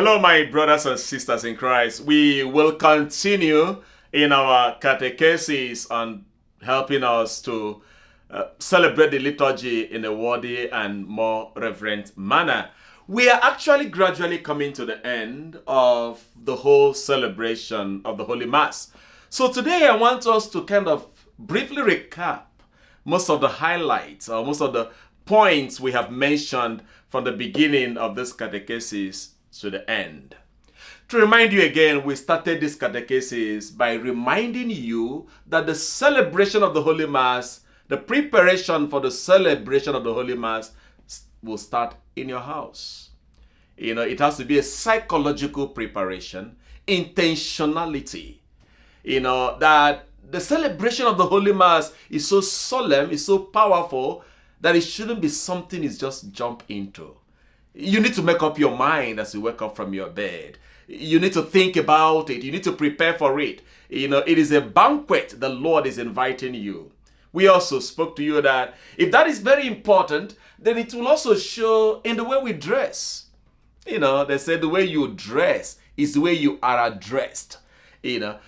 Hello, my brothers and sisters in Christ. We will continue in our catechesis on helping us to celebrate the liturgy in a worthy and more reverent manner. We are actually gradually coming to the end of the whole celebration of the Holy Mass. So today I want us to kind of briefly recap most of the highlights or most of the points we have mentioned from the beginning of this catechesis to the end. To remind you again, we started this catechesis by reminding you that the celebration of the Holy Mass, the preparation for the celebration of the Holy Mass will start in your house. It has to be a psychological preparation, intentionality. That the celebration of the Holy Mass is so solemn, is so powerful, that it shouldn't be something you just jump into. You need to make up your mind as you wake up from your bed. You need to think about it. You need to prepare for it. It is a banquet the Lord is inviting you. We also spoke to you that if that is very important, then it will also show in the way we dress. They say the way you dress is the way you are addressed.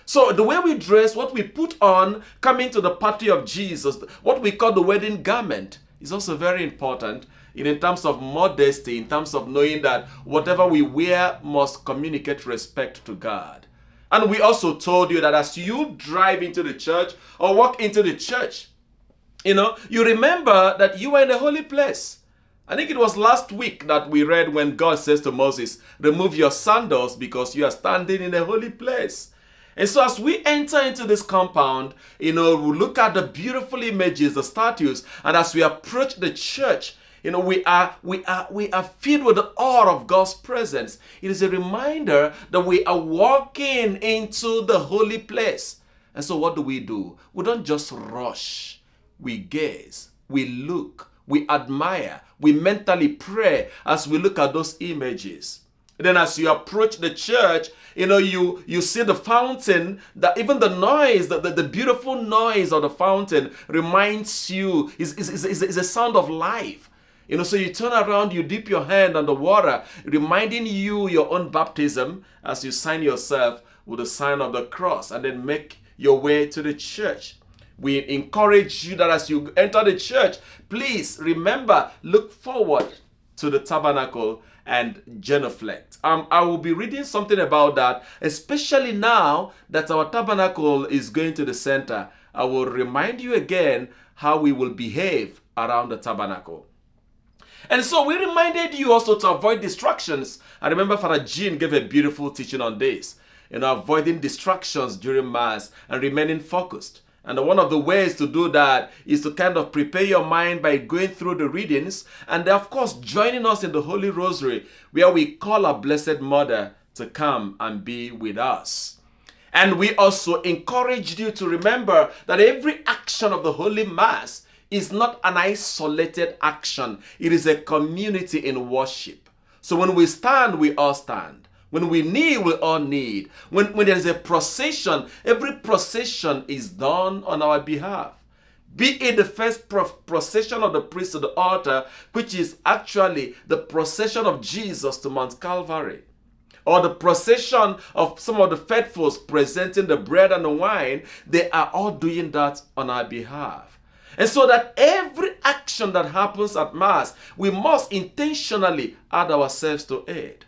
So the way we dress, what we put on coming to the party of Jesus, what we call the wedding garment, is also very important in terms of modesty, in terms of knowing that whatever we wear must communicate respect to God. And we also told you that as you drive into the church or walk into the church, you remember that you are in a holy place. I think it was last week that we read when God says to Moses, remove your sandals because you are standing in a holy place. And so as we enter into this compound, we look at the beautiful images, the statues, and as we approach the church, we are filled with the awe of God's presence. It is a reminder that we are walking into the holy place. And so what do? We don't just rush. We gaze, we look, we admire, we mentally pray as we look at those images. Then as you approach the church, you see the fountain, that even the noise, the beautiful noise of the fountain reminds you, is a sound of life. So you turn around, you dip your hand on the water, reminding you your own baptism as you sign yourself with the sign of the cross and then make your way to the church. We encourage you that as you enter the church, please remember, look forward to the tabernacle and genuflect. I will be reading something about that, especially now that our tabernacle is going to the center. I will remind you again how we will behave around the tabernacle. And so we reminded you also to avoid distractions. I remember Father Jean gave a beautiful teaching on this, avoiding distractions during Mass and remaining focused. And one of the ways to do that is to kind of prepare your mind by going through the readings and of course joining us in the Holy Rosary, where we call our Blessed Mother to come and be with us. And we also encouraged you to remember that every action of the Holy Mass is not an isolated action. It is a community in worship. So when we stand, we all stand. When we kneel, we all kneel. When there is a procession, every procession is done on our behalf. Be it the first procession of the priest to the altar, which is actually the procession of Jesus to Mount Calvary, or the procession of some of the faithfuls presenting the bread and the wine, they are all doing that on our behalf. And so that every action that happens at Mass, we must intentionally add ourselves to it.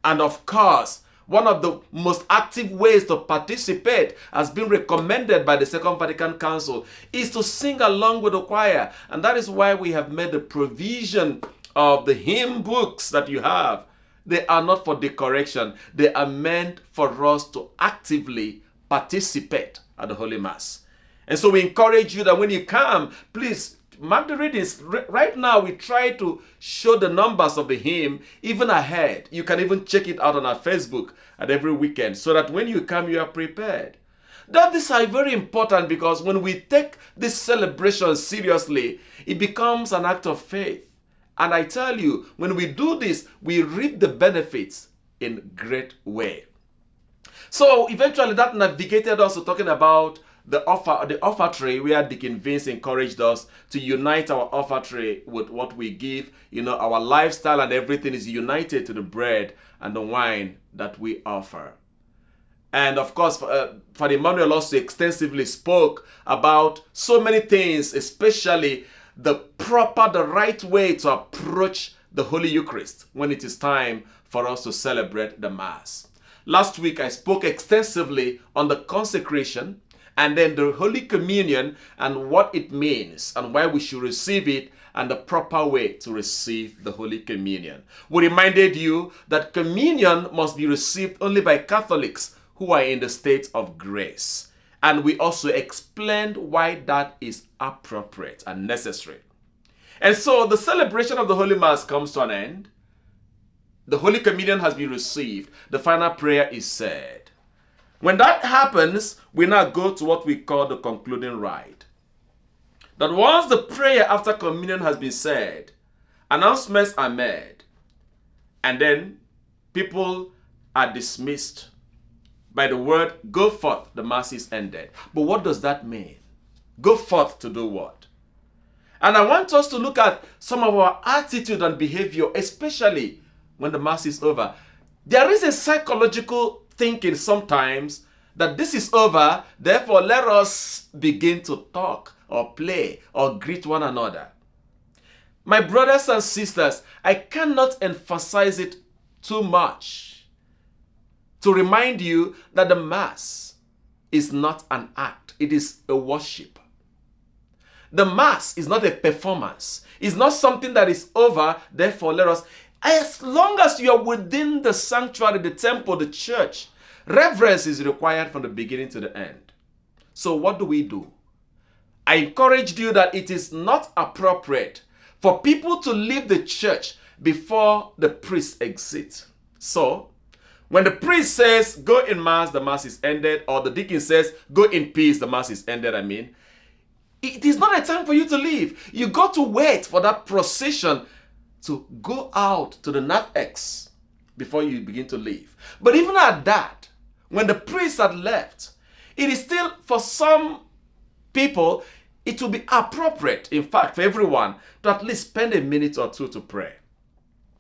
And of course, one of the most active ways to participate, has been recommended by the Second Vatican Council, is to sing along with the choir. And that is why we have made the provision of the hymn books that you have. They are not for decoration. They are meant for us to actively participate at the Holy Mass. And so we encourage you that when you come, please mark the readings. Right now, we try to show the numbers of the hymn even ahead. You can even check it out on our Facebook at every weekend so that when you come, you are prepared. That these are very important because when we take this celebration seriously, it becomes an act of faith. And I tell you, when we do this, we reap the benefits in great way. So eventually that navigated us to talking about the offertory, where Deacon Vince encouraged us to unite our offertory with what we give. Our lifestyle and everything is united to the bread and the wine that we offer. And of course, Father Emmanuel also extensively spoke about so many things, especially the right way to approach the Holy Eucharist when it is time for us to celebrate the Mass. Last week, I spoke extensively on the consecration and then the Holy Communion and what it means and why we should receive it and the proper way to receive the Holy Communion. We reminded you that communion must be received only by Catholics who are in the state of grace. And we also explained why that is appropriate and necessary. And so the celebration of the Holy Mass comes to an end. The Holy Communion has been received. The final prayer is said. When that happens, we now go to what we call the concluding rite. That once the prayer after communion has been said, announcements are made, and then people are dismissed by the word, go forth, the Mass is ended. But what does that mean? Go forth to do what? And I want us to look at some of our attitude and behavior, especially when the Mass is over. There is a psychological thinking sometimes that this is over, therefore let us begin to talk or play or greet one another. My brothers and sisters, I cannot emphasize it too much to remind you that the Mass is not an act, it is a worship. The Mass is not a performance. It's not something that is over, therefore let us, as long as you are within the sanctuary, the temple, the church, reverence is required from the beginning to the end. So what do? I encouraged you that it is not appropriate for people to leave the church before the priest exits. So, when the priest says, go in Mass, the Mass is ended, or the deacon says, go in peace, the Mass is ended, it is not a time for you to leave. You got to wait for that procession to go out to the narthex before you begin to leave. But even at that, when the priest had left, it is still, for some people, it will be appropriate, in fact, for everyone, to at least spend a minute or two to pray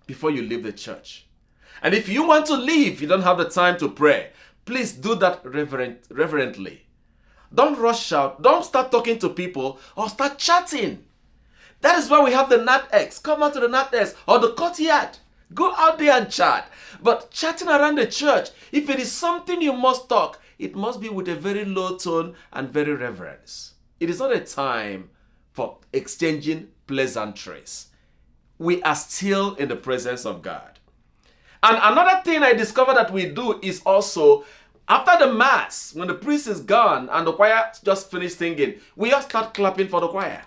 before you leave the church. And if you want to leave, you don't have the time to pray, please do that reverently. Don't rush out. Don't start talking to people or start chatting. That is why we have the narthex. Come out to the narthex or the courtyard. Go out there and chat. But chatting around the church, if it is something you must talk, it must be with a very low tone and very reverence. It is not a time for exchanging pleasantries. We are still in the presence of God. And another thing I discovered that we do is also, after the Mass, when the priest is gone and the choir just finished singing, we all start clapping for the choir.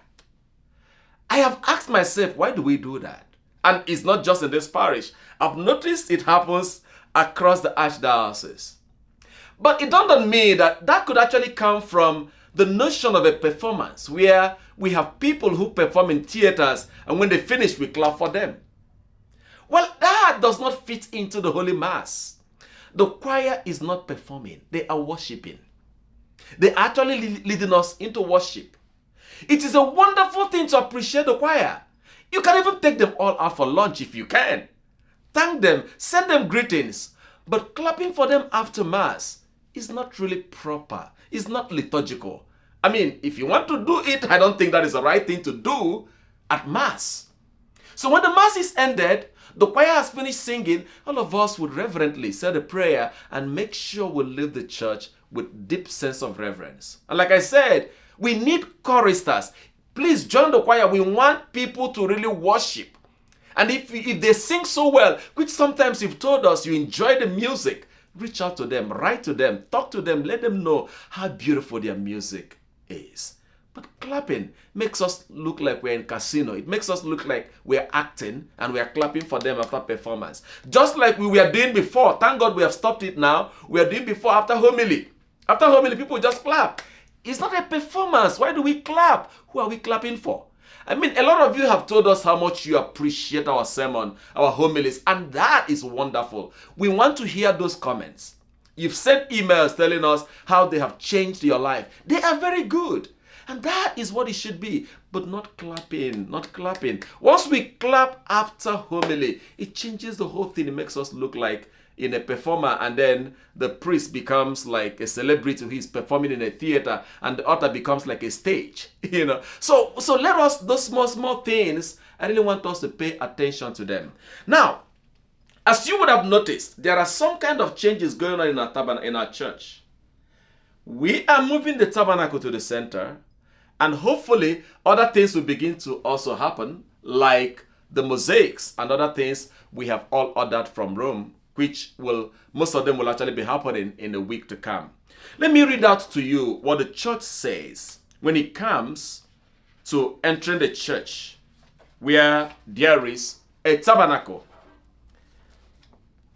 I have asked myself, why do we do that? And it's not just in this parish. I've noticed it happens across the archdiocese. But it dawned on me that could actually come from the notion of a performance, where we have people who perform in theaters, and when they finish, we clap for them. Well, that does not fit into the Holy Mass. The choir is not performing. They are worshiping. They are actually leading us into worship. It is a wonderful thing to appreciate the choir. You can even take them all out for lunch if you can. Thank them, send them greetings. But clapping for them after Mass is not really proper. It's not liturgical. I mean, if you want to do it, I don't think that is the right thing to do at Mass. So when the Mass is ended, the choir has finished singing, all of us would reverently say the prayer and make sure we leave the church with deep sense of reverence. And like I said, we need choristers. Please join the choir. We want people to really worship. And if they sing so well, which sometimes you've told us you enjoy the music, reach out to them, write to them, talk to them, let them know how beautiful their music is. But clapping makes us look like we're in casino. It makes us look like we're acting and we are clapping for them after performance. Just like we were doing before. Thank God we have stopped it now. We are doing before after homily. After homily, people just clap. It's not a performance. Why do we clap? Who are we clapping for? I mean, a lot of you have told us how much you appreciate our sermon, our homilies, and that is wonderful. We want to hear those comments. You've sent emails telling us how they have changed your life. They are very good. And that is what it should be. But not clapping, not clapping. Once we clap after homily, it changes the whole thing. It makes us look like in a performer, and then the priest becomes like a celebrity who is performing in a theater, and the altar becomes like a stage. So let us, those small things, I really want us to pay attention to them. Now, as you would have noticed, there are some kind of changes going on in our church. We are moving the tabernacle to the center, and hopefully other things will begin to also happen, like the mosaics and other things we have all ordered from Rome, which most of them will actually be happening in the week to come. Let me read out to you what the church says when it comes to entering the church where there is a tabernacle.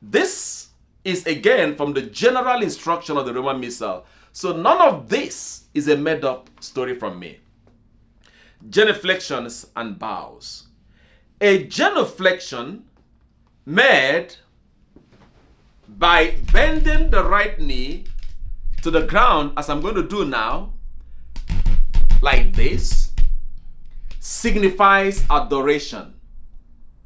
This is again from the general instruction of the Roman Missal. So none of this is a made-up story from me. Genuflections and bows. A genuflection made by bending the right knee to the ground, as I'm going to do now, like this, signifies adoration.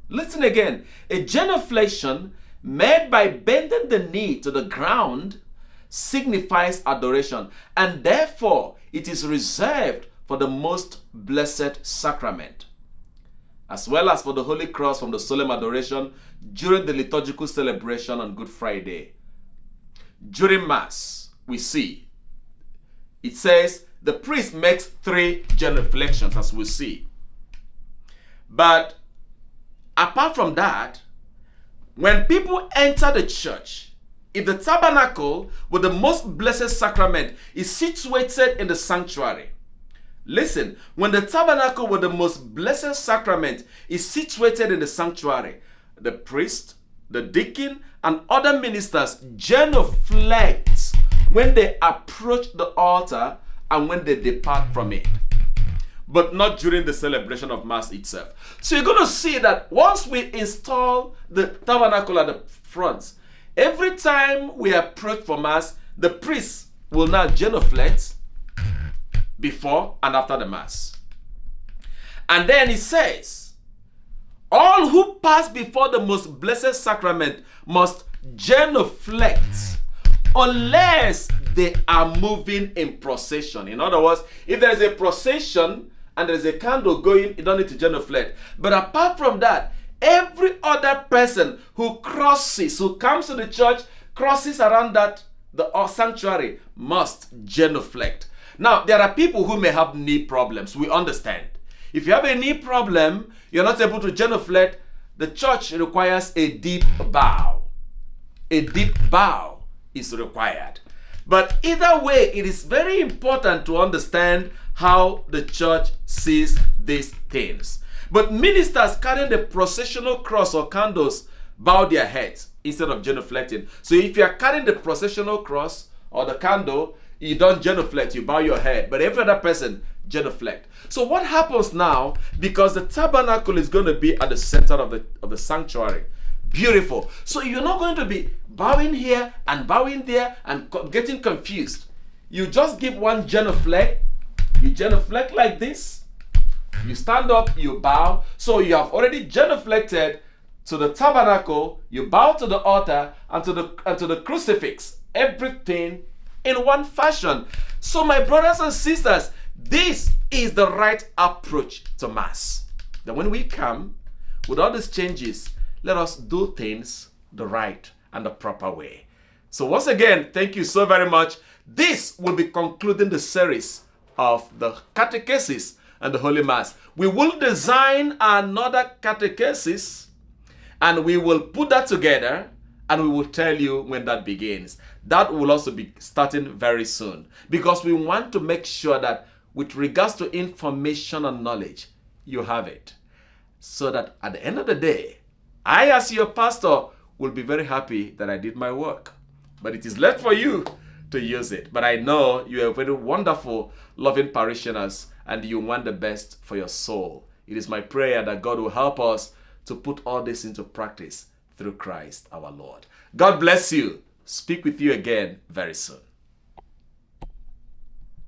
Listen again. A genuflection made by bending the knee to the ground signifies adoration, and therefore it is reserved for the most blessed sacrament, as well as for the Holy Cross from the solemn adoration during the liturgical celebration on Good Friday. During Mass, we see, it says the priest makes 3 genuflections, as we see. But apart from that, when people enter the church, if the tabernacle with the most blessed sacrament is situated in the sanctuary, listen, when the tabernacle with the most blessed sacrament is situated in the sanctuary, the priest, the deacon, and other ministers genuflect when they approach the altar and when they depart from it, but not during the celebration of Mass itself. So you're going to see that once we install the tabernacle at the front, every time we approach for Mass, the priest will now genuflect before and after the Mass. And then he says, all who pass before the most blessed sacrament must genuflect unless they are moving in procession. In other words, if there is a procession and there is a candle going, you don't need to genuflect. But apart from that, every other person who comes to the church, crosses around the sanctuary, must genuflect. Now, there are people who may have knee problems. We understand. If you have a knee problem, you're not able to genuflect, the church requires a deep bow. A deep bow is required. But either way, it is very important to understand how the church sees these things. But ministers carrying the processional cross or candles bow their heads instead of genuflecting. So if you are carrying the processional cross or the candle, you don't genuflect, you bow your head. But every other person genuflect. So what happens now, because the tabernacle is going to be at the center of the sanctuary. Beautiful. So you're not going to be bowing here and bowing there and getting confused. You just give one genuflect. You genuflect like this. You stand up, you bow. So you have already genuflected to the tabernacle. You bow to the altar and to the crucifix. Everything in one fashion. So my brothers and sisters, this is the right approach to Mass. That when we come with all these changes, let us do things the right and the proper way. So once again, thank you so very much. This will be concluding the series of the Catechesis and the Holy Mass. We will design another catechesis and we will put that together and we will tell you when that begins. That will also be starting very soon because we want to make sure that with regards to information and knowledge, you have it. So that at the end of the day, I as your pastor will be very happy that I did my work. But it is left for you to use it. But I know you are very wonderful, loving parishioners and you want the best for your soul. It is my prayer that God will help us to put all this into practice through Christ our Lord. God bless you speak with you again very soon.